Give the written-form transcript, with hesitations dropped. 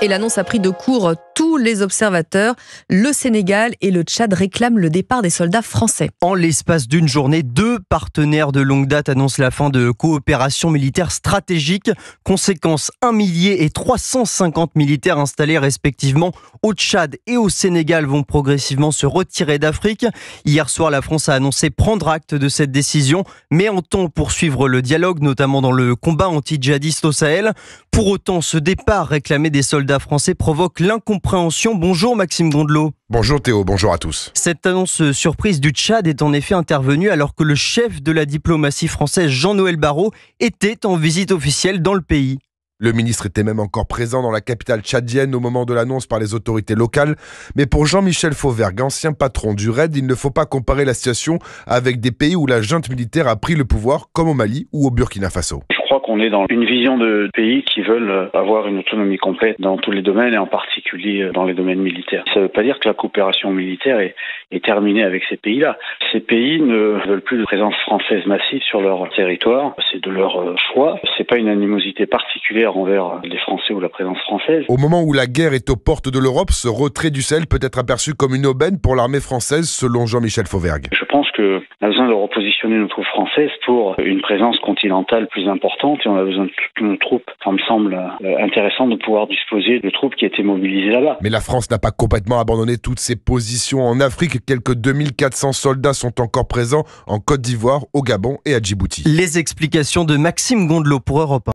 Et l'annonce a pris de court tous les observateurs. Le Sénégal et le Tchad réclament le départ des soldats français. En l'espace d'une journée, 2 partenaires de longue date annoncent la fin de coopération militaire stratégique. Conséquence, 1 millier et 350 militaires installés respectivement au Tchad et au Sénégal vont progressivement se retirer d'Afrique. Hier soir, la France a annoncé prendre acte de cette décision, mais entend poursuivre le dialogue, notamment dans le combat anti-djihadiste au Sahel. Pour autant, ce départ réclamé des soldats français provoque l'incompréhension. Bonjour Maxime Gondelot. Bonjour Théo, bonjour à tous. Cette annonce surprise du Tchad est en effet intervenue alors que le chef de la diplomatie française, Jean-Noël Barrot, était en visite officielle dans le pays. Le ministre était même encore présent dans la capitale tchadienne au moment de l'annonce par les autorités locales. Mais pour Jean-Michel Fauvergue, ancien patron du RAID, il ne faut pas comparer la situation avec des pays où la junte militaire a pris le pouvoir, comme au Mali ou au Burkina Faso. Je crois qu'on est dans une vision de pays qui veulent avoir une autonomie complète dans tous les domaines et en particulier dans les domaines militaires. Ça ne veut pas dire que la coopération militaire est terminée avec ces pays-là. Ces pays ne veulent plus de présence française massive sur leur territoire. C'est de leur choix. C'est pas une animosité particulière envers les Français ou la présence française. Au moment où la guerre est aux portes de l'Europe, ce retrait du Sahel peut être aperçu comme une aubaine pour l'armée française, selon Jean-Michel Fauvergue. Je pense qu'on a besoin de repositionner nos troupes françaises pour une présence continentale plus importante et on a besoin de toutes nos troupes. Ça me semble intéressant de pouvoir disposer de troupes qui étaient mobilisées là-bas. Mais la France n'a pas complètement abandonné toutes ses positions en Afrique. Quelques 2400 soldats sont encore présents en Côte d'Ivoire, au Gabon et à Djibouti. Les explications de Maxime Gondelot pour Europe 1.